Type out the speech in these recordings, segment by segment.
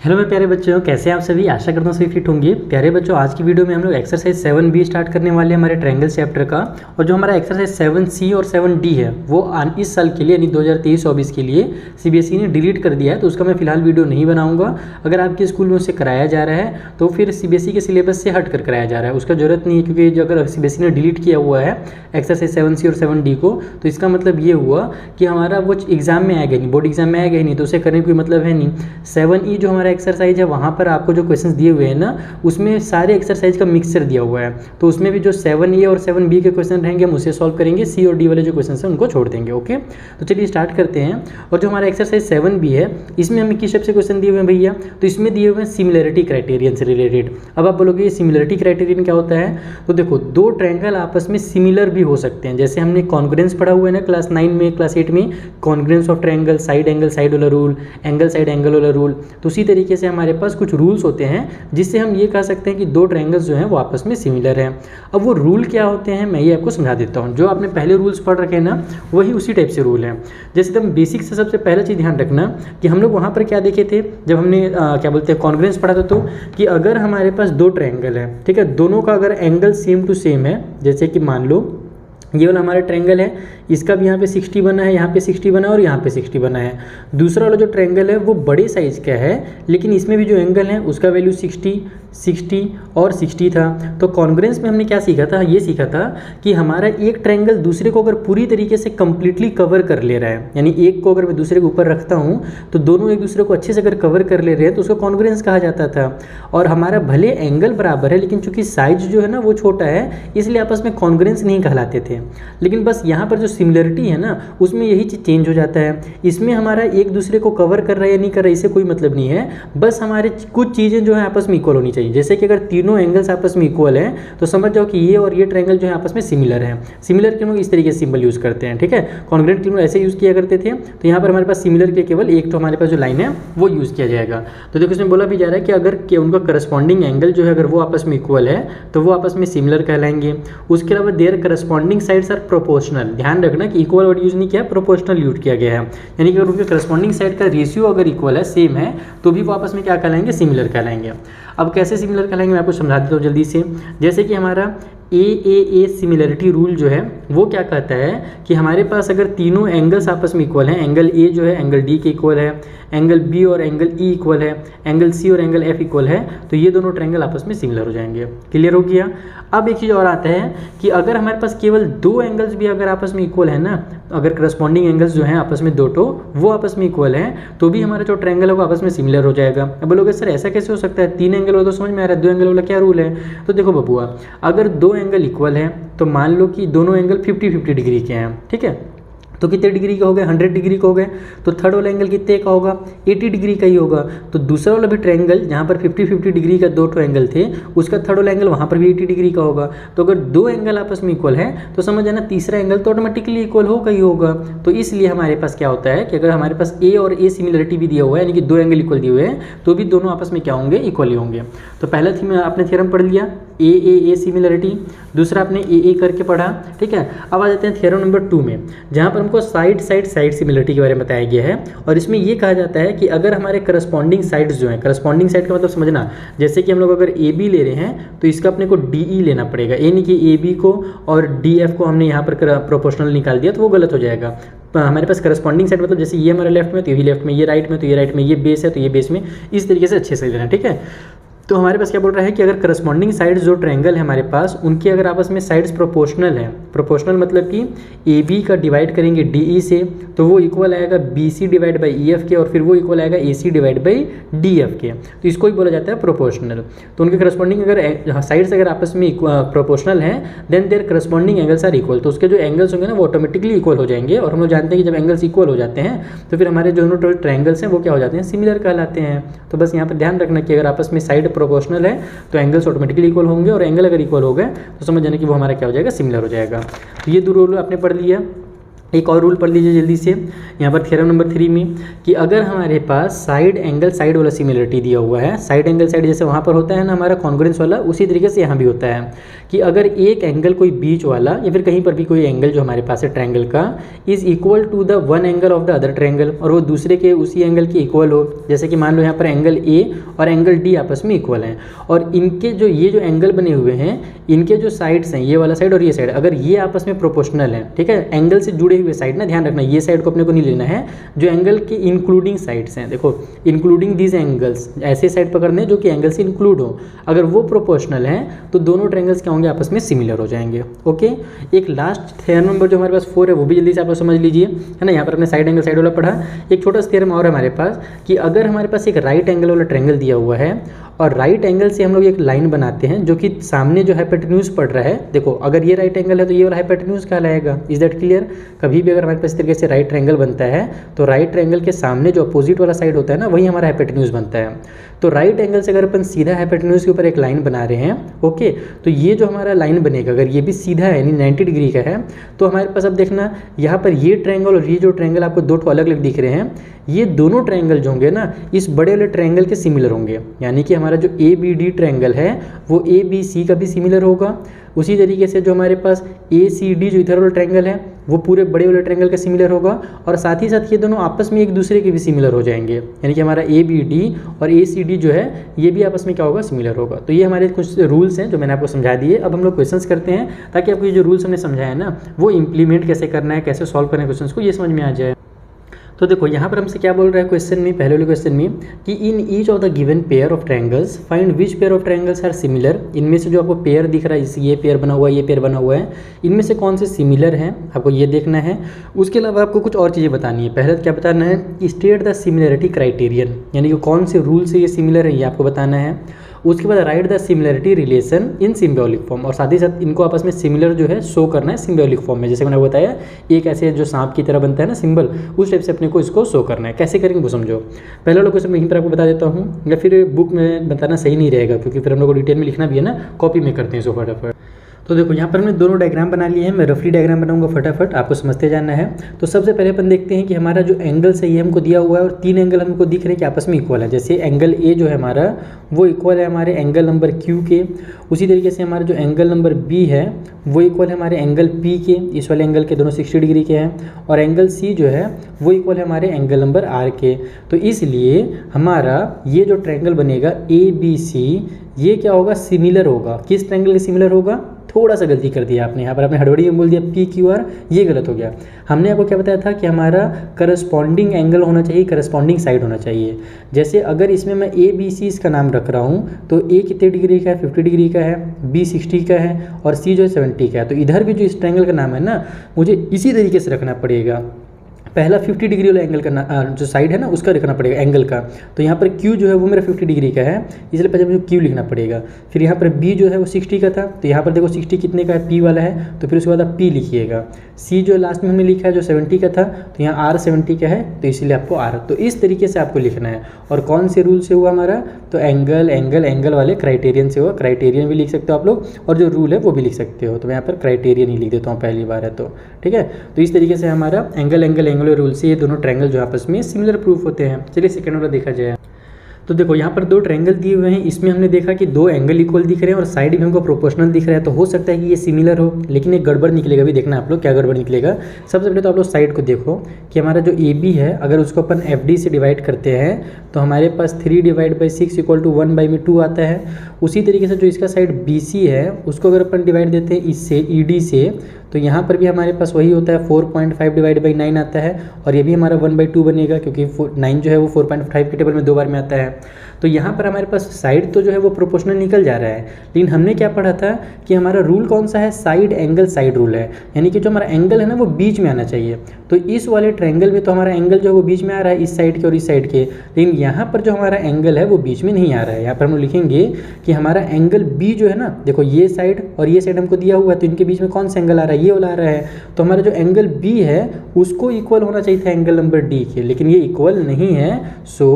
Hello मेरे प्यारे बच्चों, कैसे हैं आप सभी। आशा करता हूँ सभी फिट होंगे। प्यारे बच्चों, आज की वीडियो में हम लोग एक्सरसाइज 7B स्टार्ट करने वाले हैं हमारे ट्रायंगल चैप्टर का। और जो हमारा एक्सरसाइज 7C और 7D है वो इस साल के लिए यानी 2023-24 के लिए CBSE ने डिलीट कर दिया है, तो उसका मैं फिलहाल वीडियो नहीं बनाऊंगा। अगर आपके स्कूल में उसे कराया जा रहा है तो फिर CBSE के सिलेबस से हट कर कराया जा रहा है, उसका जरूरत नहीं है। क्योंकि जो अगर CBSE ने डिलीट किया हुआ है एक्सरसाइज 7C और 7D को, तो इसका मतलब ये हुआ कि हमारा वो एग्जाम में आएगा नहीं, बोर्ड एग्जाम में आएगा ही नहीं, तो उसे करने का कोई मतलब है नहीं। 7E जो हमारा एक्सरसाइज है वहाँ पर आपको जो क्वेश्चंस दिए हुए हैं ना, उसमें सारे एक्सरसाइज का मिक्सचर दिया हुआ है, तो उसमें भी जो 7A और 7B के क्वेश्चन रहेंगे हम उसे सॉल्व करेंगे। C और D वाले जो क्वेश्चन हैं उनको छोड़ देंगे। ओके, तो चलिए स्टार्ट करते हैं। और जो हमारा एक्सरसाइज 7B है इसमें हमें किस टाइप से क्वेश्चन दिए हुए हैं भैया, तो इसमें दिए हुए हैं सिमिलरिटी क्राइटेरियन से रिलेटेड। अब आप बोलोगे ये सिमिलरिटी क्राइटेरियन क्या होता है, तो देखो दो ट्रायंगल आपस में सिमिलर भी हो सकते हैं। जैसे हमने कॉन्ग्रुएंस पढ़ा हुआ है ना क्लास 9 में, क्लास 8 में, congruence of triangle, side angle side वाला रूल, एंगल साइड एंगल वाला रूल। तो उसी तरीके से हमारे पास कुछ रूल्स होते हैं जिससे हम ये कह सकते हैं कि दो ट्रायंगल्स जो हैं वो आपस में सिमिलर हैं। अब वो रूल क्या होते हैं मैं ये आपको समझा देता हूँ। जो आपने पहले रूल्स पढ़ रखे हैं ना वही उसी टाइप से रूल हैं। जैसे एकदम बेसिक से सबसे पहला चीज़ ध्यान रखना कि हम लोग वहाँ पर क्या देखे थे जब हमने क्या बोलते हैं कॉन्ग्रुएंस पढ़ा था, तो कि अगर हमारे पास दो ट्रायंगल है, ठीक है, दोनों का अगर एंगल सेम टू सेम है, जैसे कि मान लो ये वाला हमारा ट्रायंगल है, इसका भी यहाँ पे 60 बना है, यहाँ पे 60 बना है और यहाँ पे 60 बना है। दूसरा वाला जो ट्रायंगल है वो बड़े साइज का है, लेकिन इसमें भी जो एंगल है उसका वैल्यू 60, 60 और 60 था। तो कॉन्ग्रुएंस में हमने क्या सीखा था, ये सीखा था कि हमारा एक ट्रायंगल दूसरे को अगर पूरी तरीके से कंप्लीटली कवर कर ले रहा है, यानी एक को अगर मैं दूसरे के ऊपर रखता हूँ तो दोनों एक दूसरे को अच्छे से अगर कवर कर ले रहे हैं तो उसको कॉन्ग्रुएंस कहा जाता था। और हमारा भले एंगल बराबर है लेकिन चूंकि साइज जो है ना वो छोटा है, इसलिए आपस में कॉन्ग्रुएंस नहीं कहलाते थे। लेकिन बस यहाँ पर जो सिमिलरिटी है ना उसमें यही चीज़ चेंज हो जाता है। इसमें हमारा एक दूसरे को कवर कर रहा है या नहीं कर रहा है इससे कोई मतलब नहीं है, बस हमारे कुछ चीज़ें जो है आपस में इक्वल होनी चाहिए। जैसे कि अगर तीनों एंगल्स आपस में इक्वल हैं तो समझ जाओ कि ये और ये ट्रायंगल जो है आपस में सिमिलर है। सिमिलर के लोग इस तरीके से सिंबल यूज़ करते हैं, ठीक है। कॉन्ग्रुएंट के लोग ऐसे यूज़ किया करते थे। तो यहाँ पर हमारे पास सिमिलर के केवल एक तो हमारे पास जो लाइन है वो यूज़ किया जाएगा। तो देखो इसमें बोला भी जा रहा है कि अगर उनका करस्पॉन्डिंग एंगल जो है अगर वो आपस में इक्वल है तो वो आपस में सिमिलर कहलाएंगे। उसके अलावा their corresponding sides are proportional. ध्यान रखना कि इक्वल वर्ड यूज़ नहीं किया, प्रोपोर्शनल यूज किया गया है। यानी कि अगर उनके करस्पॉन्डिंग साइड का रेशियो अगर इक्वल है, सेम है, तो भी वो आपस में क्या कहलाएंगे, सिमिलर कहलाएंगे। अब कैसे सिमिलर कहलाएंगे मैं आपको समझा देता हूँ जल्दी से। जैसे कि हमारा ए सिमिलरिटी रूल जो है वो क्या कहता है कि हमारे पास अगर तीनों एंगल्स आपस में इक्वल हैं, एंगल ए जो है एंगल डी के इक्वल है, एंगल बी और एंगल ई इक्वल है, एंगल सी और एंगल एफ इक्वल है, तो ये दोनों ट्रायंगल आपस में सिमिलर हो जाएंगे। क्लियर हो गया। अब एक चीज़ और आता है कि अगर हमारे पास केवल दो एंगल्स भी अगर आपस में इक्वल है ना, अगर करस्पॉन्डिंग एंगल्स जो हैं आपस में दो तो वो आपस में इक्वल हैं, तो भी हमारा जो ट्रायंगल है वो आपस में सिमिलर हो जाएगा। अब बोलोगे सर ऐसा कैसे हो सकता है, तीन एंगल हो तो समझ में आ रहा है, दो एंगल वाला क्या रूल है। तो देखो बबुआ, अगर दो एंगल इक्वल है तो मान लो कि दोनों एंगल 50-50 डिग्री के हैं, ठीक है। तो कितने डिग्री का हो गए, 100 डिग्री का हो गए। तो थर्ड वाला एंगल कितने का होगा, 80 डिग्री का ही होगा। तो दूसरा वाला भी ट्रायंगल जहाँ पर 50-50 डिग्री का दो एंगल थे, उसका थर्ड वाला एंगल वहाँ पर भी 80 डिग्री का होगा। तो अगर दो एंगल आपस में इक्वल है तो समझ जाना तीसरा एंगल तो ऑटोमेटिकली इक्वल होगा ही होगा। तो इसलिए हमारे पास क्या होता है कि अगर हमारे पास ए और ए सिमिलरिटी भी दिया हुआ है, यानी कि दो एंगल इक्वल दिए हुए हैं, तो भी दोनों आपस में क्या होंगे, इक्वल ही होंगे। तो पहला थी आपने थ्योरम पढ़ लिया ए सिमिलरिटी, दूसरा आपने ए करके पढ़ा, ठीक है। अब आ जाते हैं थ्योरम नंबर 2 में, जहाँ पर हमको साइड सिमिलरिटी के बारे में बताया गया है। और इसमें ये कहा जाता है कि अगर हमारे करस्पॉन्डिंग साइड्स जो हैं, करस्पॉन्डिंग साइड का मतलब समझना, जैसे कि हम लोग अगर ए बी ले रहे हैं तो इसका अपने को डी ई लेना पड़ेगा। ये नहीं कि ए बी को और डी एफ को हमने यहाँ पर प्रोपोर्शनल निकाल दिया तो वो गलत हो जाएगा। हमारे पास करस्पॉन्डिंग साइड मतलब जैसे ये हमारे लेफ्ट में तो ये लेफ्ट में, ये राइट में तो ये राइट में, ये बेस है तो ये बेस में, इस तरीके से अच्छे से लेना, ठीक है। तो हमारे पास क्या बोल रहा है कि अगर करस्पॉन्डिंग साइड्स जो ट्रायंगल है हमारे पास, उनकी अगर आपस में साइड्स प्रोपोर्शनल है, प्रोपोर्शनल मतलब कि ए बी का डिवाइड करेंगे डी ई से तो वो इक्वल आएगा B C divide by E F के, और फिर वो इक्वल आएगा A C divide by D F के। तो इसको ही बोला जाता है प्रोपोर्शनल। तो उनके करस्पॉन्डिंग अगर साइड्स अगर आपस में प्रोपोर्शनल है then their corresponding angles are equal. तो उसके जो एंगल्स होंगे ना वो ऑटोमेटिकली इक्वल हो जाएंगे। और हम लोग जानते हैं कि जब एंगल्स इक्वल हो जाते हैं तो फिर हमारे जो ट्रायंगल्स हैं वो क्या हो जाते हैं, सिमिलर कहलाते हैं। तो बस यहाँ पर ध्यान रखना कि अगर आपस में साइड प्रोपोर्शनल है तो एंगल्स ऑटोमेटिकली इक्वल होंगे, और एंगल अगर इक्वल हो गए तो समझ जाने कि वो हमारा क्या हो जाएगा, सिमिलर हो जाएगा। तो ये दो रूल आपने पढ़ लिया। एक और रूल पढ़ लीजिए जल्दी से यहाँ पर थ्योरम नंबर 3 में कि अगर हमारे पास साइड एंगल साइड वाला सिमिलरिटी दिया हुआ है, साइड एंगल साइड जैसे वहाँ पर होता है ना हमारा कॉन्ग्रुएंस वाला, उसी तरीके से यहाँ भी होता है कि अगर एक एंगल कोई बीच वाला या फिर कहीं पर भी कोई एंगल जो हमारे पास है ट्रायंगल का is equal to the one angle of the other triangle, और वो दूसरे के उसी एंगल के इक्वल हो, जैसे कि मान लो यहाँ पर एंगल ए और एंगल डी आपस में इक्वल हैं, और इनके जो ये जो एंगल बने हुए हैं इनके जो साइड्स हैं, ये वाला साइड और ये साइड, अगर ये आपस में प्रोपोर्शनल है, ठीक है, एंगल से जुड़े हुए साइड ना, ध्यान रखना ये साइड को अपने को नहीं लेना है, जो एंगल के इंक्लूडिंग साइड्स हैं, देखो इंक्लूडिंग दीज एंगल्स, ऐसे साइड पकड़ने जो कि एंगल से इंक्लूड हो, अगर वो प्रोपोर्शनल हैं तो दोनों ट्रायंगल्स क्या होंगे, आपस में सिमिलर हो जाएंगे। ओके, एक लास्ट थ्योरम नंबर जो हमारे पास 4 है वो भी जल्दी से आप लोग समझ लीजिए, है ना। यहाँ पर अपने साइड एंगल साइड वाला पढ़ा, एक छोटा सा थ्योरम और है हमारे पास कि अगर हमारे पास एक राइट एंगल वाला ट्रायंगल दिया हुआ है और राइट एंगल से हम लोग एक लाइन बनाते हैं जो कि सामने जो हाइपोटेन्यूज पड़ रहा है, देखो अगर ये राइट एंगल है तो ये वाला हाइपोटेन्यूज कहलाएगा। Is that clear? कभी भी अगर हमारे पास इस तरीके से राइट ट्रायंगल बनता है तो राइट ट्रायंगल के सामने जो अपोजिट वाला साइड होता है ना वही हमारा हाइपोटेन्यूज बनता है। तो राइट एंगल से अगर अपन सीधा हाइपोटेन्यूज के ऊपर एक लाइन बना रहे हैं, ओके, तो ये जो हमारा लाइन बनेगा अगर ये भी सीधा है यानी 90 डिग्री का है, तो हमारे पास अब देखना यहाँ पर ये ट्रायंगल और ये जो ट्रायंगल आपको दो अलग अलग दिख रहे हैं, ये दोनों ट्रायंगल जो होंगे ना इस बड़े वाले ट्रायंगल के सिमिलर होंगे, यानी कि हमारा जो ए बी डी ट्रायंगल है वो ए बी सी का भी सिमिलर होगा। उसी तरीके से जो हमारे पास ए सी डी जो इधर वाला ट्रायंगल है वो पूरे बड़े वाले ट्रायंगल का सिमिलर होगा, और साथ ही साथ ये दोनों आपस में एक दूसरे के भी सिमिलर हो जाएंगे, यानी कि हमारा ए बी डी और ए सी डी जो है ये भी आपस में क्या होगा, सिमिलर होगा। तो ये हमारे कुछ रूल्स हैं जो मैंने आपको समझा दिए। अब हम लोग क्वेश्चंस करते हैं ताकि आपको ये जो रूल्स हमने समझाया ना वो इंप्लीमेंट कैसे करना है, कैसे सॉल्व करना है क्वेश्चंस को, ये समझ में आ जाए। तो देखो यहाँ पर हमसे क्या बोल रहा है क्वेश्चन में, पहले वाले क्वेश्चन में कि in each of the given pair of triangles find which pair of triangles are similar. इनमें से जो आपको पेयर दिख रहा है, ये पेयर बना हुआ है, ये पेयर बना हुआ है, इनमें से कौन से सिमिलर हैं आपको ये देखना है। उसके अलावा आपको कुछ और चीज़ें बतानी है। पहले क्या बताना है, स्टेट द सिमिलरिटी क्राइटेरियन, यानी कि कौन से रूल से ये सिमिलर है ये आपको बताना है। उसके बाद right the similarity relation in symbolic form, और साथ ही साथ इनको आपस में सिमिलर जो है शो करना है सिम्बॉलिक फॉर्म में, जैसे मैंने बताया एक ऐसे जो सांप की तरह बनता है ना सिंबल, उस टाइप से अपने को इसको शो करना है। कैसे करेंगे वो समझो। पहले वाला क्वेश्चन मैं यहीं पर आपको बता देता हूँ, या फिर बुक में बताना सही नहीं रहेगा क्योंकि फिर हम लोग को डिटेल में लिखना भी है ना, कॉपी में करते हैं सो फटाफट। तो देखो यहाँ पर हमने दोनों डायग्राम बना लिए हैं, मैं रफली डायग्राम बनाऊंगा फटाफट, आपको समझते जाना है। तो सबसे पहले अपन देखते हैं कि हमारा जो एंगल है ये हमको दिया हुआ है और 3 एंगल हमको दिख रहे हैं कि आपस में इक्वल है। जैसे एंगल ए जो है हमारा वो इक्वल है हमारे एंगल नंबर क्यू के, उसी तरीके से हमारा जो एंगल नंबर बी है वो इक्वल है हमारे एंगल पी के, इस वाले एंगल के दोनों 60 डिग्री के हैं, और एंगल सी जो है वो इक्वल है हमारे एंगल नंबर आर के। तो इसलिए हमारा ये जो ट्रायंगल बनेगा ए बी सी ये क्या होगा, सिमिलर होगा। किस ट्रायंगल के सिमिलर होगा, थोड़ा सा गलती कर दिया आपने, यहाँ पर आपने हड़बड़ी में बोल दिया पी क्यू आर, ये गलत हो गया। हमने आपको क्या बताया था कि हमारा करस्पॉन्डिंग एंगल होना चाहिए, करस्पॉन्डिंग साइड होना चाहिए। जैसे अगर इसमें मैं ए बी सी इसका नाम रख रहा हूँ तो ए कितने डिग्री का है, 50 डिग्री का है, बी 60 का है और सी जो है 70 का है। तो इधर भी जो इस ट्रायंगल का नाम है ना मुझे इसी तरीके से रखना पड़ेगा। पहला 50 डिग्री वाला एंगल का जो साइड है ना उसका लिखना पड़ेगा एंगल का। तो यहाँ पर Q जो है वो मेरा 50 डिग्री का है, इसलिए पहले मुझे Q लिखना पड़ेगा। फिर यहाँ पर B जो है वो 60 का था, तो यहाँ पर देखो 60 कितने का है, P वाला है, तो फिर उसके बाद आप P लिखिएगा। C जो लास्ट में हमने लिखा है जो 70 का था, तो यहाँ R 70 का है, तो इसीलिए आपको R। तो इस तरीके से आपको लिखना है। और कौन से रूल से हुआ हमारा, तो एंगल एंगल एंगल वाले क्राइटेरियन से हुआ। क्राइटेरियन भी लिख सकते हो आप लोग और जो रूल है वो भी लिख सकते हो। तो मैं यहाँ पर क्राइटेरियन ही लिख देता हूँ, पहली बार है तो ठीक है। तो इस तरीके से हमारा एंगल एंगल एंगल रूल से ये दोनों ट्रायंगल जो आपस में सिमिलर प्रूफ होते हैं। चलिए सेकंड वाला देखा जाए। तो देखो यहाँ पर 2 ट्रायंगल दिए हुए हैं, इसमें हमने देखा कि 2 एंगल इक्वल दिख रहे हैं और साइड भी हमको प्रोपोर्शनल दिख रहा है, तो हो सकता है कि ये सिमिलर हो, लेकिन एक गड़बड़ निकलेगा भी। देखना आप लोग क्या गड़बड़ निकलेगा। सबसे पहले तो आप लोग साइड को देखो कि हमारा जो ए बी है अगर उसको अपन एफ डी से डिवाइड करते हैं तो हमारे पास 3 डिवाइड बाई 6 इक्वल टू 1/2 आता है। उसी तरीके से जो इसका साइड बी सी है उसको अगर अपन डिवाइड देते हैं इससे ई डी से, तो यहाँ पर भी हमारे पास वही होता है 4.5 डिवाइड बाई 9 आता है, और ये भी हमारा 1/2 बनेगा क्योंकि 9 जो है वो 4.5 के टेबल में 2 बार में आता है। तो यहाँ पर हमारे पास साइड तो जो है वो प्रोपोर्शनल निकल जा रहा है, लेकिन हमने क्या पढ़ा था कि हमारा रूल कौन सा है, साइड एंगल साइड रूल है, यानी कि जो हमारा एंगल है ना वो बीच में आना चाहिए। तो इस वाले ट्रायंगल में तो हमारा एंगल जो है वो बीच में आ रहा है, इस साइड के और इस साइड के, लेकिन यहाँ पर जो हमारा एंगल है वो बीच में नहीं आ रहा है। यहाँ पर हम लिखेंगे कि हमारा एंगल बी जो है ना, देखो ये साइड और ये साइड हमको दिया हुआ है, तो इनके बीच में कौन सा एंगल आ रहा है, ये वाला आ रहा है। तो हमारा जो एंगल बी है उसको इक्वल होना चाहिए था एंगल नंबर डी के, लेकिन ये इक्वल नहीं है। सो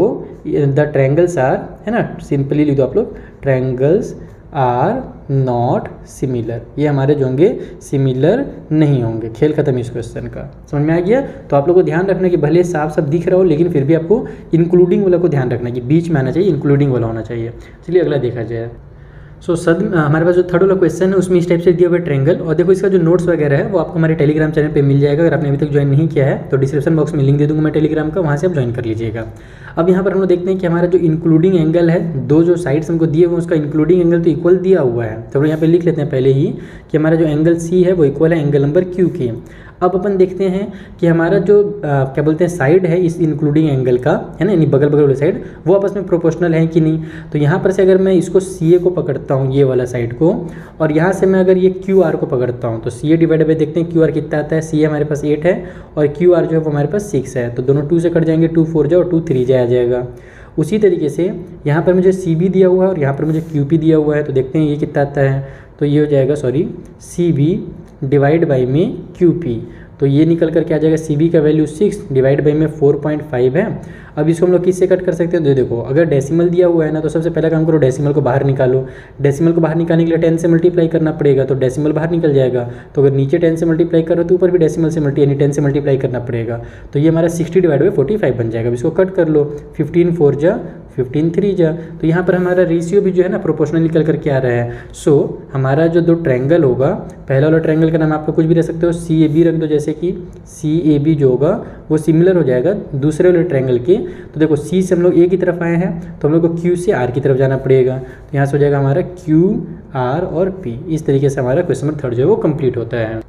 द ट्रायंगल्स आर, है ना, सिंपली लिख दो आप लोग, ट्रायंगल्स आर नॉट सिमिलर, ये हमारे जो होंगे सिमिलर नहीं होंगे। खेल खत्म इस क्वेश्चन का, समझ में आ गया। तो आप लोग को ध्यान रखना कि भले साफ साफ दिख रहा हो लेकिन फिर भी आपको इंक्लूडिंग वाला को ध्यान रखना कि बीच में आना चाहिए, इंक्लूडिंग वाला होना चाहिए। चलिए अगला देखा जाए। हमारे पास जो थर्ड वाला क्वेश्चन है उसमें इस टाइप से दिया हुआ है ट्रेंगल, और देखो इसका जो नोट्स वगैरह है वो आपको हमारे टेलीग्राम चैनल पे मिल जाएगा। अगर आपने अभी तक ज्वाइन नहीं किया है तो डिस्क्रिप्शन बॉक्स में लिंक दे दूंगा मैं टेलीग्राम का, वहाँ से आप ज्वाइन कर लीजिएगा। अब यहाँ पर हम लोग देखते हैं कि हमारा जो इंक्लूडिंग एंगल है, दो जो साइड्स हमको दिए हुए उसका इंक्लूडिंग एंगल तो इक्वल दिया हुआ है, तो हम यहाँ पे लिख लेते हैं पहले ही कि हमारा जो एंगल सी है वो इक्वल है एंगल नंबर क्यू के। अब अपन देखते हैं कि हमारा जो क्या बोलते हैं साइड है इस इंक्लूडिंग एंगल का, है ना, यानी बगल बगल वाले साइड, वो आपस में प्रोपोर्शनल है कि नहीं। तो यहाँ पर से अगर मैं इसको सी ए को पकड़ता हूँ, ये वाला साइड को, और यहाँ से मैं अगर ये क्यू आर को पकड़ता हूँ, तो सी ए डिवाइड बाई देखते हैं क्यू आर कितना आता है। सी ए हमारे पास 8 है और क्यू आर जो है वो हमारे पास 6 है, तो दोनों 2 से कट जाएंगे, 2 4 जाए और 2 3 जाए आ जाएगा। उसी तरीके से यहाँ पर मुझे सी बी दिया हुआ है और यहाँ पर मुझे क्यू पी दिया हुआ है, तो देखते हैं ये कितना आता है। तो ये हो जाएगा सी बी डिवाइड बाई में क्यू पी, तो ये निकल करके आ जाएगा सी बी का वैल्यू 6 डिवाइड बाई में 4.5 है। अब इसको हम लोग किससे कट कर सकते हैं, तो देखो अगर डेसिमल दिया हुआ है ना तो सबसे पहला काम करो डेसिमल को बाहर निकालो। डेसिमल को बाहर निकालने के लिए 10 से मल्टीप्लाई करना पड़ेगा, तो डेसिमल बाहर निकल जाएगा। तो अगर नीचे 10 से मल्टीप्लाई करो तो ऊपर भी डेसिमल से यानी 10 से मल्टीप्लाई करना पड़ेगा, तो ये हमारा 60 डिवाइड बाई 45 बन जाएगा। अब इसको कट कर लो, 15 4 जा 15 3 जा, तो यहाँ पर हमारा रेशियो भी जो है ना प्रोपोर्शनल निकल करके आ रहा है। सो हमारा जो दो ट्रायंगल होगा, पहला वाला ट्रायंगल का नाम आप कुछ भी रख सकते हो, सी ए बी रख दो, जैसे कि सी ए बी जो होगा वो सिमिलर हो जाएगा दूसरे वाले ट्रायंगल के। तो देखो सी से हम लोग ए की तरफ आए हैं तो हम लोग को क्यू से आर की तरफ जाना पड़ेगा, तो यहाँ से हो जाएगा हमारा क्यू आर और पी। इस तरीके से हमारा क्वेश्चन नंबर 3 जो है वो कंप्लीट होता है।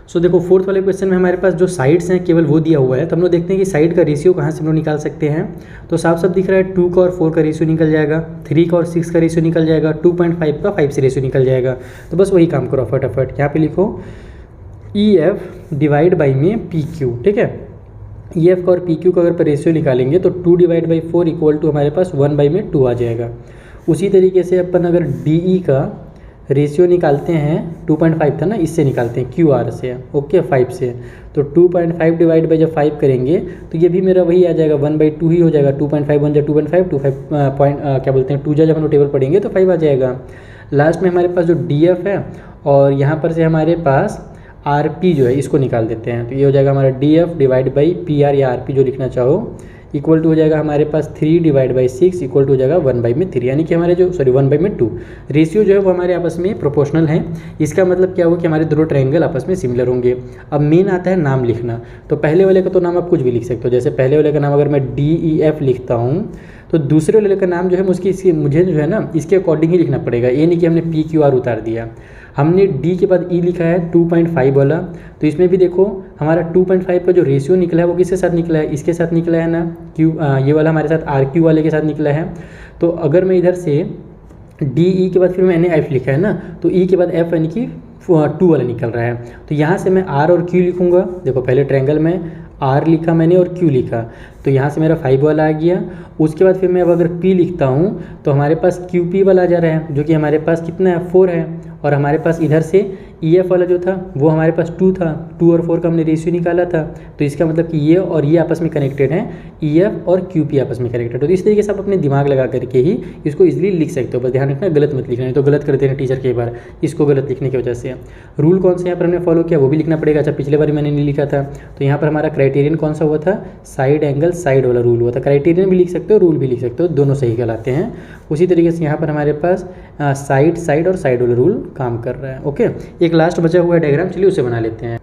सो देखो फोर्थ वाले क्वेश्चन में हमारे पास जो साइड्स हैं केवल वो दिया हुआ है, तो हम लोग देखते हैं कि साइड का रेशियो कहाँ से हम लोग निकाल सकते हैं। तो साफ साफ दिख रहा है 2 का और 4 का रेशियो निकल जाएगा, 3 का और 6 का रेशियो निकल जाएगा, 2.5 का 5 से रेशियो निकल जाएगा। तो बस वही काम करो फटाफट, यहाँ पे लिखो ई एफ डिवाइड बाई में पी क्यू, ठीक है। ई एफ का और पी क्यू का अगर रेशियो निकालेंगे तो 2 डिवाइड बाई 4 इक्वल टू हमारे पास 1 बाई में 2 आ जाएगा। उसी तरीके से अपन अगर डी ई का रेशियो निकालते हैं, 2.5 था ना, इससे निकालते हैं क्यू आर से, ओके 5 से, तो 2.5 डिवाइड बाई जब 5 करेंगे तो ये भी मेरा वही आ जाएगा 1/2 ही हो जाएगा। 2.5 1 जा 2.5 क्या बोलते हैं 2 जा जब हम टेबल पढ़ेंगे तो 5 आ जाएगा। लास्ट में हमारे पास जो डी एफ है और यहाँ पर से हमारे पास आर पी जो है इसको निकाल देते हैं, तो ये हो जाएगा हमारा D F divide by P R या आर पी जो लिखना चाहो, इक्वल टू हो जाएगा हमारे पास 3 डिवाइड बाई 6 इक्वल टू हो जाएगा 1 बाई में 3, यानी कि हमारे जो 1 बाई में 2 रेशियो जो है वो हमारे आपस में प्रोपोर्शनल है। इसका मतलब क्या हुआ कि हमारे दोनों ट्रायंगल आपस में सिमिलर होंगे। अब मेन आता है नाम लिखना, तो पहले वाले का तो नाम आप कुछ भी लिख सकते हो, जैसे पहले वाले का नाम अगर मैं डी ई एफ लिखता हूँ तो दूसरे वाले का नाम जो है मुझे जो है ना इसके अकॉर्डिंग ही लिखना पड़ेगा, ये नहीं कि हमने पी क्यू आर उतार दिया। हमने D के बाद E लिखा है 2.5 वाला, तो इसमें भी देखो हमारा 2.5 का जो रेशियो निकला है वो किसके साथ निकला है, इसके साथ निकला है ना, ये वाला हमारे साथ RQ वाले के साथ निकला है। तो अगर मैं इधर से DE के बाद फिर मैंने F लिखा है ना, तो E के बाद F यानी कि 2 वाला निकल रहा है, तो यहाँ से मैं R और Q लिखूँगा। देखो पहले ट्रायंगल में R लिखा मैंने और Q लिखा, तो यहाँ से मेरा 5 वाला आ गया। उसके बाद फिर मैं अब अगर P लिखता हूँ तो हमारे पास QP वाला आ जा रहा है, जो कि हमारे पास कितना है 4 है, और हमारे पास इधर से EF वाला जो था वो हमारे पास 2 था, 2 और 4 का हमने रेशियो निकाला था, तो इसका मतलब कि ये और ये आपस में कनेक्टेड हैं, EF और QP आपस में कनेक्टेड हो। तो इस तरीके से आप अपने दिमाग लगा करके ही इसको इजीली लिख सकते हो, बस ध्यान रखना गलत मत लिखना, नहीं तो गलत कर देना टीचर कई बार इसको गलत लिखने की वजह से। रूल कौन सा यहाँ पर हमने फॉलो किया वो भी लिखना पड़ेगा। अच्छा पिछले बार मैंने नहीं लिखा था, तो यहाँ पर हमारा क्राइटेरियन कौन सा हुआ था, साइड एंगल साइड वाला रूल हुआ था। क्राइटेरियन भी लिख सकते हो, रूल भी लिख सकते हो, दोनों सही कहलाते हैं। उसी तरीके से यहाँ पर हमारे पास साइड और साइड वाला रूल काम कर रहा है। ओके, एक लास्ट बचा हुआ है डायग्राम, चलिए उसे बना लेते हैं।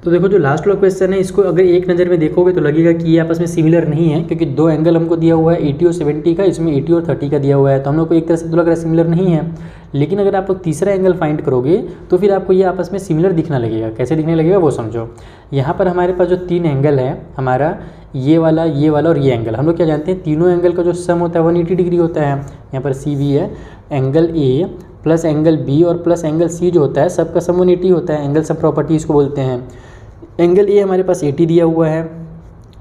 तो देखो जो लास्ट वाला क्वेश्चन है इसको अगर एक नज़र में देखोगे तो लगेगा कि ये आपस में सिमिलर नहीं है, क्योंकि दो एंगल हमको दिया हुआ है 80 और 70 का, इसमें 80 और 30 का दिया हुआ है, तो हम लोग को एक तरह से तो लग रहा है सिमिलर नहीं है। लेकिन अगर आप लोग तीसरा एंगल फाइंड करोगे तो फिर आपको ये आपस में सिमिलर दिखने लगेगा। कैसे दिखने लगेगा वो समझो। यहाँ पर हमारे पास जो 3 एंगल है, हमारा ये वाला और ये एंगल, हम लोग क्या जानते हैं तीनों एंगल का जो सम होता है 180 डिग्री होता है। यहाँ पर सी बी है, angle A plus angle B और प्लस एंगल सी जो होता है सबका सम 180 होता है, एंगल सम प्रॉपर्टी इसको बोलते हैं। एंगल ए हमारे पास 80 दिया हुआ है,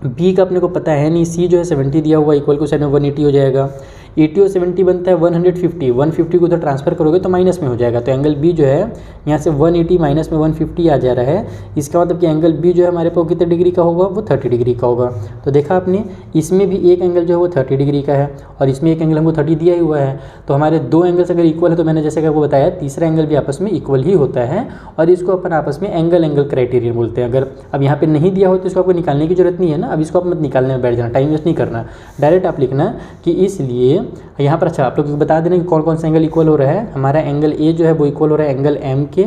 बी का अपने को पता है नहीं, सी जो है 70 दिया हुआ है, इक्वल टू साइड में 180 हो जाएगा। 80 और 70 बनता है 150, 150 को उधर ट्रांसफर करोगे तो माइनस में हो जाएगा, तो एंगल बी जो है यहाँ से 180 माइनस में 150 आ जा रहा है। इसका मतलब कि एंगल बी जो है हमारे पास कितने डिग्री का होगा, वो 30 डिग्री का होगा। तो देखा आपने, इसमें भी एक एंगल जो है वो 30 डिग्री का है और इसमें एक एंगल हमको 30 दिया ही हुआ है। तो हमारे दो एंगल्स अगर इक्वल है तो मैंने जैसे कि आपको बताया तीसरा एंगल भी आपस में इक्वल ही होता है और इसको अपन आपस में एंगल क्राइटेरियन बोलते हैं। अगर अब यहाँ पे नहीं दिया हो तो इसको आपको निकालने की जरूरत नहीं है ना, अब इसको आप मत निकालने में बैठ जाना, टाइम वेस्ट नहीं करना, डायरेक्ट आप लिखना कि इसलिए यहाँ पर। अच्छा, आप लोग बता देना कि कौन कौन सा एंगल इक्वल हो रहा है। हमारा एंगल ए जो है वो इक्वल हो रहा है एंगल एम के,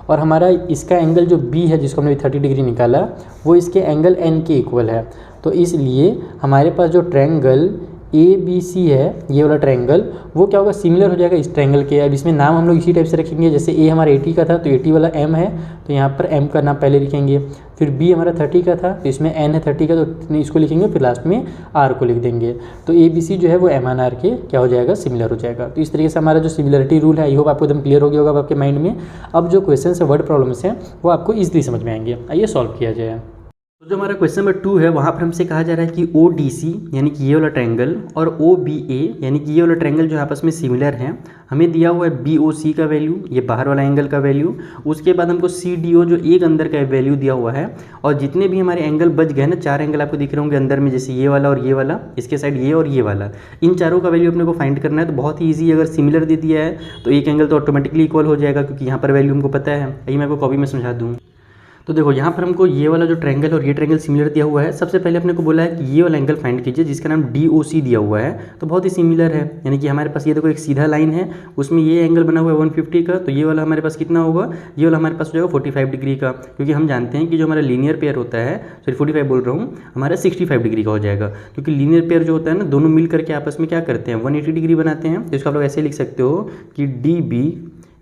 और हमारा इसका एंगल जो बी है जिसको हमने 30 डिग्री निकाला वो इसके एंगल एन के इक्वल है। तो इसलिए हमारे पास जो ट्रायंगल ए बी सी है, ये वाला ट्रायंगल, वो क्या होगा, सिमिलर हो जाएगा इस ट्रायंगल के। अब इसमें नाम हम लोग इसी टाइप से रखेंगे, जैसे ए हमारा 80 का था तो 80 वाला एम है, तो यहाँ पर एम का नाम पहले लिखेंगे। फिर बी हमारा 30 का था तो इसमें एन है 30 का, तो इसको लिखेंगे, फिर लास्ट में आर को लिख देंगे। तो ए बी सी जो है वो एम एन आर के क्या हो जाएगा, सिमिलर हो जाएगा। तो इस तरीके से हमारा जो सिमिलरिटी रूल है, आई होप आपको एकदम क्लियर हो गया होगा आपके माइंड में। अब जो क्वेश्चन है, वर्ड प्रॉब्लम्स हैं, वो आपको ईजिली समझ में आएंगे। आइए सॉल्व किया जाए। तो जो हमारा क्वेश्चन नंबर 2 है, वहाँ पर हमसे कहा जा रहा है कि ओ डी सी यानी कि ये वाला ट्रायंगल और ओ बी ए यानी कि ये वाला ट्रायंगल जो आपस में सिमिलर हैं। हमें दिया हुआ है बी ओ सी का वैल्यू, ये बाहर वाला एंगल का वैल्यू, उसके बाद हमको सी डी ओ जो एक अंदर का वैल्यू दिया हुआ है, और जितने भी हमारे एंगल बच गए ना, 4 एंगल आपको दिख रहे होंगे अंदर में, जैसे ये वाला और ये वाला, इसके साइड ये और ये वाला, इन चारों का वैल्यू अपने को फाइंड करना है। तो बहुत ही ईजी, अगर सिमिलर दे दिया है तो एक एंगल तो ऑटोमेटिकली इक्वल हो जाएगा क्योंकि यहाँ पर वैल्यू हमको पता है। यही मैं आपको कॉपी में समझा दूँ। तो देखो यहाँ पर हमको ये वाला जो ट्रायंगल और ये ट्रायंगल सिमिलर दिया हुआ है। सबसे पहले अपने को बोला है कि ये वाला एंगल फाइंड कीजिए जिसका नाम DOC दिया हुआ है, तो बहुत ही सिमिलर है। यानी कि हमारे पास ये देखो एक सीधा लाइन है, उसमें ये एंगल बना हुआ है 150 का, तो ये वाला हमारे पास कितना होगा, ये वाला हमारे पास हो जाएगा 45 डिग्री का, क्योंकि हम जानते हैं कि जो हमारा लीनियर पेयर होता है, सॉरी 45 बोल रहा हूँ, हमारा 65 डिग्री का हो जाएगा, क्योंकि लीनियर पेयर जो होता है ना, दोनों मिल करके आपस में क्या करते हैं, 180 डिग्री बनाते हैं। तो इसको आप लोग ऐसे लिख सकते हो कि DB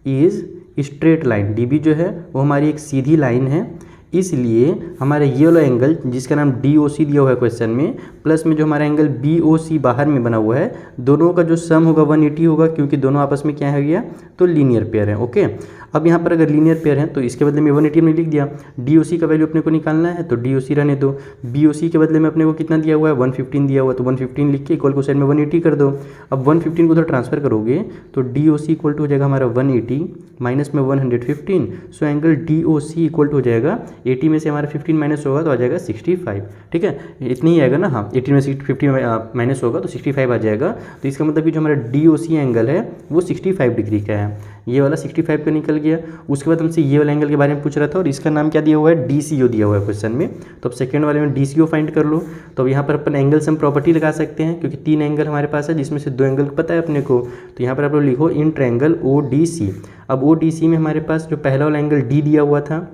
is straight line. DB जो है वो हमारी एक सीधी लाइन है, इसलिए हमारे ये वाला एंगल जिसका नाम DOC दिया हुआ है क्वेश्चन में, प्लस में जो हमारा एंगल BOC बाहर में बना हुआ है, दोनों का जो सम होगा 180 होगा, क्योंकि दोनों आपस में क्या है गया, तो लीनियर पेयर है। ओके, अब यहाँ पर अगर लीनियर पेयर है तो इसके बदले में 180 में लिख दिया। DOC का वैल्यू अपने को निकालना है तो DOC रहने दो। BOC के बदले में अपने को कितना दिया हुआ है, 115 दिया हुआ है, तो 115 लिख के इक्वल को साइड में 180 कर दो। अब 115 को उधर ट्रांसफर करोगे तो DOC इक्वल टू हो जाएगा हमारा 180 माइनस में 115, so angle DOC equal to हो जाएगा 80 में से हमारा 15 माइनस होगा तो आ जाएगा 65। ठीक है, इतना ही आएगा ना, हाँ 80 में से 50 माइनस होगा तो 65 आ जाएगा। तो इसका मतलब कि जो हमारा DOC एंगल है वो 65 डिग्री का है। ये वाला 65 का निकल गया। उसके बाद हमसे ये वाला एंगल के बारे में पूछ रहा था और इसका नाम क्या दिया हुआ है, DCO दिया हुआ है क्वेश्चन में। तो अब सेकंड वाले में DCO फाइंड कर लो। तो अब यहाँ पर अपन एंगल सम प्रॉपर्टी लगा सकते हैं, क्योंकि 3 एंगल हमारे पास है जिसमें से 2 एंगल पता है अपने को। तो यहाँ पर आप लोग लिखो इन ट्रायंगल ODC। अब ODC में हमारे पास जो पहला वाला एंगल D दिया हुआ था,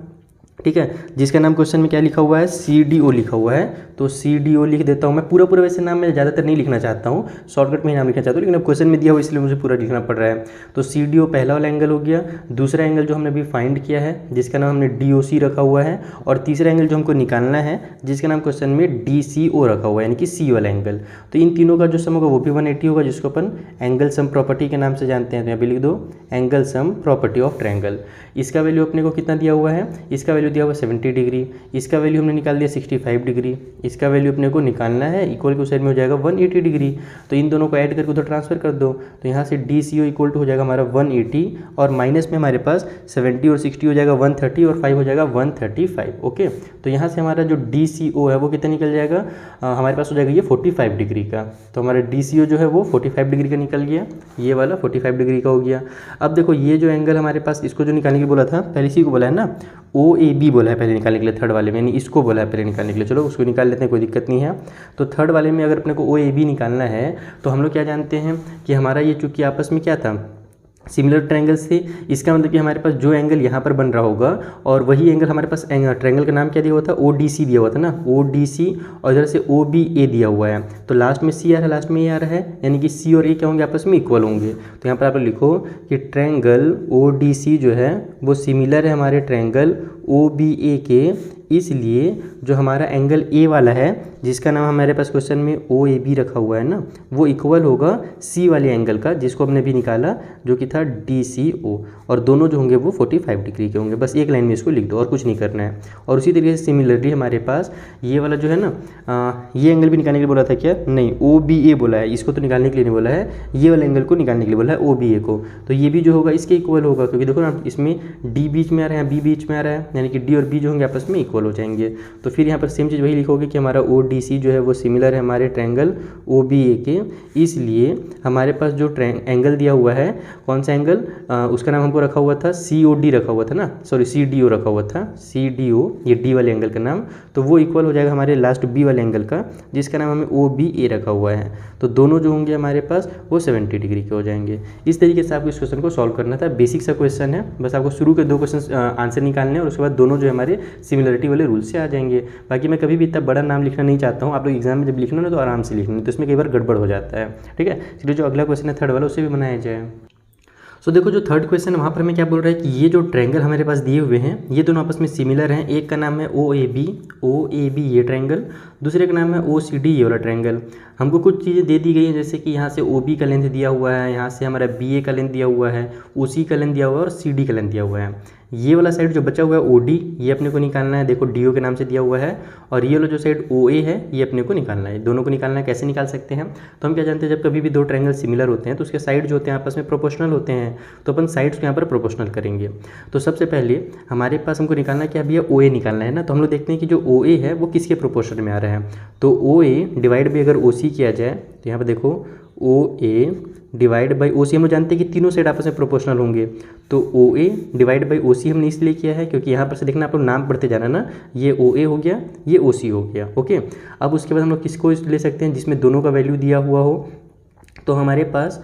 ठीक है, जिसका नाम क्वेश्चन में क्या लिखा हुआ है, CDO लिखा हुआ है, तो CDO लिख देता हूँ मैं। पूरा वैसे नाम मैं ज़्यादातर नहीं लिखना चाहता हूँ, शॉर्टकट में ही नाम लिखना चाहता हूँ, लेकिन अब क्वेश्चन में दिया हुआ इसलिए मुझे पूरा लिखना पड़ रहा है। तो CDO पहला वाला एंगल हो गया। दूसरा एंगल जो हमने अभी फाइंड किया है जिसका नाम हमने DOC रखा हुआ है, और तीसरा एंगल जो हमको निकालना है जिसका नाम क्वेश्चन में DCO रखा हुआ है, यानी कि C वाला एंगल। तो इन तीनों का जो सम होगा वो भी 180 होगा, जिसको अपन एंगल सम प्रॉपर्टी के नाम से जानते हैं। तो यहाँ पे लिख दो angle sum property of triangle. इसका वैल्यू अपने को कितना दिया हुआ है, इसका वैल्यू दिया हुआ है 70 डिग्री, इसका वैल्यू हमने निकाल दिया 65 डिग्री, इसका वैल्यू अपने को निकालना है इक्वल के साइड में हो जाएगा 180 डिग्री। तो इन दोनों को ऐड करके उधर ट्रांसफर कर दो। तो यहाँ से DCO इक्वल टू हो जाएगा हमारा 180, और माइनस में हमारे पास 70 और 60 हो जाएगा 130, और 5 हो जाएगा 135। ओके, तो यहाँ से हमारा जो DCO है वो कितना निकल जाएगा, हमारे पास हो जाएगा ये 45 डिग्री का। तो हमारा DCO जो है वो 45 डिग्री का निकल गया, ये वाला 45 डिग्री का हो गया। अब देखो ये जो एंगल हमारे पास, इसको जो निकालने के लिए बोला था, पहले इसी को बोला है ना, OAB बोला है पहले निकालने के लिए, थर्ड वाले में, यानी इसको बोला है पहले निकालने के लिए। चलो उसको निकाल लेते हैं, कोई दिक्कत नहीं है। तो थर्ड वाले में अगर अपने को OAB निकालना है तो हम लोग क्या जानते हैं कि हमारा ये चूँकि आपस में क्या था, सिमिलर ट्रायंगल्स थे, इसका मतलब कि हमारे पास जो एंगल यहाँ पर बन रहा होगा और वही एंगल हमारे पास ट्रायंगल का नाम क्या दिया हुआ था, ODC दिया हुआ था ना, ODC, और इधर से OBA दिया हुआ है। तो लास्ट में C आ रहा है, लास्ट में A आ रहा है, यानी कि C और A क्या होंगे, आपस में इक्वल होंगे। तो यहाँ पर आप लिखो कि ट्रायंगल ODC जो है वो सिमिलर है हमारे ट्रायंगल OBA के, इसलिए जो हमारा एंगल A वाला है जिसका नाम हमारे पास क्वेश्चन में OAB रखा हुआ है ना, वो इक्वल होगा C वाले एंगल का जिसको हमने भी निकाला जो कि था DCO, और दोनों जो होंगे वो 45 डिग्री के होंगे। बस एक लाइन में इसको लिख दो और कुछ नहीं करना है। और उसी तरीके से सिमिलरली हमारे पास ये वाला जो है ना, ये एंगल भी निकालने के लिए बोला था क्या? नहीं, OBA बोला है, इसको तो निकालने के लिए नहीं बोला है, ये वाला एंगल को निकालने के लिए बोला है OBA को। तो ये भी जो होगा इसके इक्वल होगा, क्योंकि देखो ना इसमें D बीच में आ रहा है, B बीच में आ रहा है, यानी कि D और B जो होंगे आपस में इक्वल हो जाएंगे। तो फिर यहाँ पर सेम चीज़ वही लिखोगे कि हमारा ODC जो है वो सिमिलर है हमारे ट्रायंगल OBA के, इसलिए हमारे पास जो एंगल दिया हुआ है, कौन सा एंगल, उसका नाम हमको रखा हुआ था COD रखा हुआ था ना, सॉरी CDO रखा हुआ था, CDO ये D वाले एंगल का नाम, तो वो इक्वल हो जाएगा हमारे लास्ट B वाले एंगल का जिसका नाम हमें OBA रखा हुआ है। तो दोनों जो होंगे हमारे पास वो 70 डिग्री के हो जाएंगे। इस तरीके से आपको इस क्वेश्चन को सॉल्व करना था। बेसिक सा क्वेश्चन है, बस आपको शुरू के 2 क्वेश्चन आंसर निकालने हैं और उसके बाद दोनों जो हमारे सिमिलरिटी वाले रूल से आ जाएंगे। बाकी मैं कभी भी इतना बड़ा नाम लिखना नहीं चाहता हूँ, आप लोग एग्जाम में जब लिखना ना तो आराम से लिखना, तो इसमें कई बार गड़बड़ हो जाता है। ठीक है, चलिए जो अगला क्वेश्चन है थर्ड वाला उससे भी बनाया जाए। सो देखो जो थर्ड क्वेश्चन है वहाँ पर हमें क्या बोल रहा है कि ये जो ट्रायंगल हमारे पास दिए हुए हैं ये दोनों आपस में सिमिलर हैं। एक का नाम है OAB ये ट्रायंगल, दूसरे का नाम है OCD ये वाला ट्रायंगल। हमको कुछ चीज़ें दे दी गई हैं, जैसे कि यहाँ से OB का लेंथ दिया हुआ है, यहाँ से हमारा BA का लेंथ दिया हुआ है, OC का लेंथ दिया हुआ है और CD का लेंथ दिया हुआ है। ये वाला साइड जो बचा हुआ है OD ये अपने को निकालना है, देखो DO के नाम से दिया हुआ है, और ये वाला जो साइड OA है ये अपने को निकालना है। दोनों को निकालना है, कैसे निकाल सकते हैं? तो हम क्या जानते हैं, जब कभी भी दो ट्रायंगल सिमिलर होते हैं तो उसके साइड जो होते हैं आपस में प्रोपोर्शनल होते हैं, तो अपन साइड्स को यहाँ पर प्रोपोर्शनल करेंगे। तो सबसे पहले हमारे पास हमको निकालना क्या भैया, OA निकालना है ना। तो हम लोग देखते हैं कि जो OA है वो किसके प्रोपोर्शन में आ रहा है। तो OA डिवाइड बाई अगर OC किया जाए तो यहाँ पर देखो OA डिवाइड बाई OC, हम जानते हैं कि तीनों साइड आपस में प्रोपोर्शनल होंगे। तो OA डिवाइड बाई OC हमने इसलिए किया है क्योंकि यहाँ पर से देखना आप लोग नाम पढ़ते जाना ना, ये OA हो गया, ये OC हो गया। ओके, अब उसके बाद हम लोग किसको ले सकते हैं जिसमें दोनों का वैल्यू दिया हुआ हो। तो हमारे पास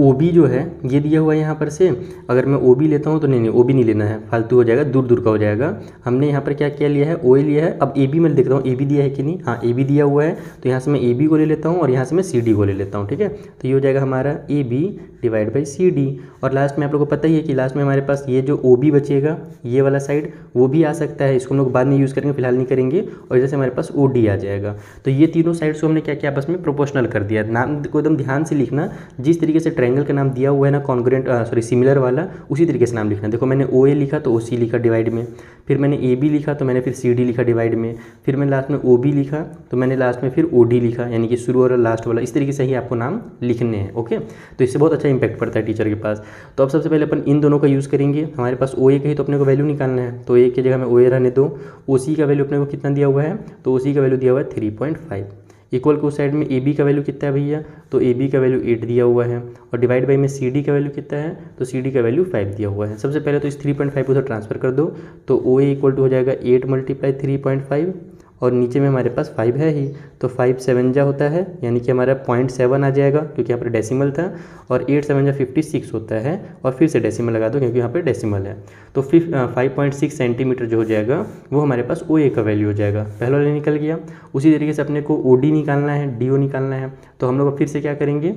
OB जो है ये दिया हुआ है यहाँ पर से, अगर मैं OB लेता हूँ तो नहीं OB नहीं लेना है, फालतू हो जाएगा, दूर दूर का हो जाएगा। हमने यहाँ पर क्या क्या लिया है, OA लिया है। अब AB मैं देखता हूँ AB दिया है कि नहीं, हाँ AB दिया हुआ है, तो यहाँ से मैं AB को ले लेता हूँ और यहाँ से मैं CD को ले लेता हूँ। ठीक है, तो ये हो जाएगा हमारा AB डिवाइड बाई CD। और लास्ट में आप लोग को पता ही है कि लास्ट में हमारे पास ये जो OB बचेगा ये वाला साइड वो भी आ सकता है, इसको हम लोग बाद में यूज़ करेंगे, फिलहाल नहीं करेंगे। और जैसे हमारे पास OD आ जाएगा। तो ये तीनों साइड्स को हमने क्या किया, आपस में प्रोपोर्शनल कर दिया। नाम को एकदम ध्यान से लिखना, जिस तरीके से ट्रायंगल का नाम दिया हुआ है ना कॉन्ग्रुएंट सिमिलर वाला, उसी तरीके से नाम लिखना। देखो मैंने OA लिखा तो OC लिखा डिवाइड में, फिर मैंने AB लिखा तो मैंने फिर CD लिखा डिवाइड में, फिर मैंने लास्ट में OB लिखा तो मैंने लास्ट में फिर OD लिखा, यानी कि शुरू और लास्ट वाला। इस तरीके से ही आपको नाम लिखने हैं। ओके, तो इससे बहुत अच्छा इंपैक्ट पड़ता है टीचर के पास। तो अब सबसे पहले अपन इन दोनों का यूज़ करेंगे। हमारे पास OA का ही तो अपने को वैल्यू निकालना है, तो A की जगह में OA रहने दो। OC का वैल्यू अपने को कितना दिया हुआ है, तो OC का वैल्यू दिया हुआ है 3.5। इक्वल को साइड में AB का वैल्यू कितना है भैया, तो AB का वैल्यू 8 दिया हुआ है, और डिवाइड बाई में CD का वैल्यू कितना है, तो CD का वैल्यू 5 दिया हुआ है। सबसे पहले तो इस 3.5 उधर ट्रांसफर कर दो, तो OA इक्वल टू हो जाएगा 8 मल्टीप्लाई 3.5, और नीचे में हमारे पास 5 है ही, तो 5 7 जा होता है, यानी कि हमारा 0.7 आ जाएगा क्योंकि यहाँ पर डेसिमल था, और 8 7 जा 56 होता है, और फिर से डेसिमल लगा दो क्योंकि यहाँ पर डेसिमल है। तो 5.6 सेंटीमीटर जो हो जाएगा वो हमारे पास OA का वैल्यू हो जाएगा। पहला वाला निकल गया। उसी तरीके से अपने को OD निकालना है, DO निकालना है, तो हम लोग फिर से क्या करेंगे,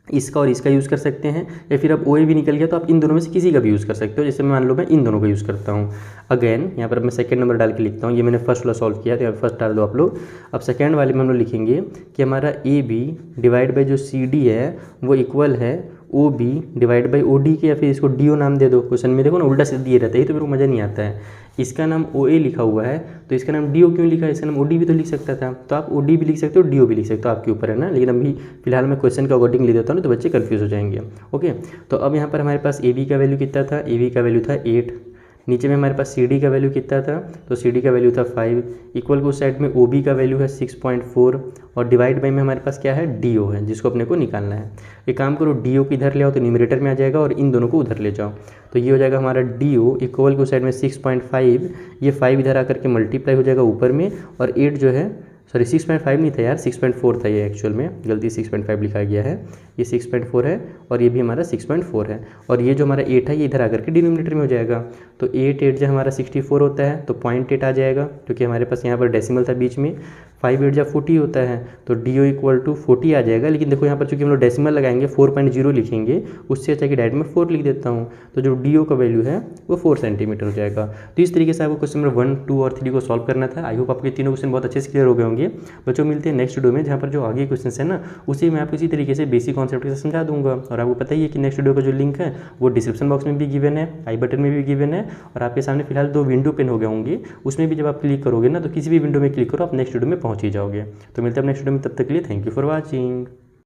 इसका और इसका यूज़ कर सकते हैं, या फिर अब OA भी निकल गया तो आप इन दोनों में से किसी का भी यूज़ कर सकते हो। जैसे मान लो मैं इन दोनों का यूज़ करता हूँ। अगेन यहाँ पर मैं सेकंड नंबर डाल के लिखता हूँ, ये मैंने फर्स्ट वाला सॉल्व किया तो यहाँ फर्स्ट डाल दो आप लोग। अब सेकंड वाले में हम लोग लिखेंगे कि हमारा AB डिवाइड बाई जो CD है वो इक्वल है OB डिवाइड बाई OD के, या फिर इसको DO नाम दे दो। क्वेश्चन में देखो ना उल्टा सीधा दिए रहता है, ये तो मेरे को मज़ा नहीं आता है। इसका नाम OA लिखा हुआ है तो इसका नाम DO क्यों लिखा है, इसका नाम OD भी तो लिख सकता था, तो आप OD भी लिख सकते हो, DO भी लिख सकते हो, आपके ऊपर है ना। लेकिन अभी फिलहाल मैं क्वेश्चन का अकॉर्डिंग लिख देता हूँ तो बच्चे कंफ्यूज हो जाएंगे। ओके, तो अब यहाँ पर हमारे पास AB का वैल्यू कितना था, AB का वैल्यू था 8। नीचे में हमारे पास CD का वैल्यू कितना था, तो CD का वैल्यू था 5। इक्वल को उस साइड में OB का वैल्यू है 6.4, और डिवाइड बाई में हमारे पास क्या है, DO है, जिसको अपने को निकालना है। एक काम करो, DO को इधर ले आओ तो न्यूमरेटर में आ जाएगा, और इन दोनों को उधर ले जाओ, तो ये हो जाएगा हमारा DO इक्वल को साइड में 6.5, ये 5 इधर आकर के मल्टीप्लाई हो जाएगा ऊपर में, और 8 जो है, सॉरी 6.5 नहीं था यार, 6.4 था ये, एक्चुअल में गलती 6.5 लिखा गया है, ये 6.4 है, और ये भी हमारा 6.4 है, और ये जो हमारा 8 है ये इधर आकर के डिनोमिनेटर में हो जाएगा। तो 8 जो हमारा 64 होता है, तो 0.8 आ जाएगा क्योंकि हमारे पास यहाँ पर डेसिमल था बीच में। 5 8 जा 40 होता है, तो DO इक्वल टू 40 आ जाएगा। लेकिन देखो यहाँ पर चूंकि हम लोग डेसिमल लगाएंगे 4.0 लिखेंगे, उससे अच्छा कि डायरेक्ट में 4 लिख देता हूँ, तो जो DO का वैल्यू है वो 4 सेंटीमीटर हो जाएगा। तो इस तरीके से आपको क्वेश्चन नंबर 1 2 और 3 को सॉल्व करना था। आई होप आपके तीनों क्वेश्चन बहुत अच्छे से क्लियर हो गए होंगे। आगे। बच्चों मिलते हैं नेक्स्ट वीडियो में, जहाँ पर जो आगे क्वेश्चन है ना उसी मैं आपको इसी तरीके से बेसिक कॉन्सेप्ट के साथ समझा दूंगा। और आपको पता ही है कि नेक्स्ट वीडियो का जो लिंक है वो डिस्क्रिप्शन बॉक्स में भी गिवन है, आई बटन में भी गिवन है, और आपके सामने फिलहाल 2 विंडो पेन हो गए होंगे, उसमें भी जब आप क्लिक करोगे ना तो किसी भी विंडो में क्लिक करो, आप नेक्स्ट वीडियो में पहुँच ही जाओगे। तो मिलते हैं नेक्स्ट वीडियो में, तब तक के लिए थैंक यू फॉर वॉचिंग।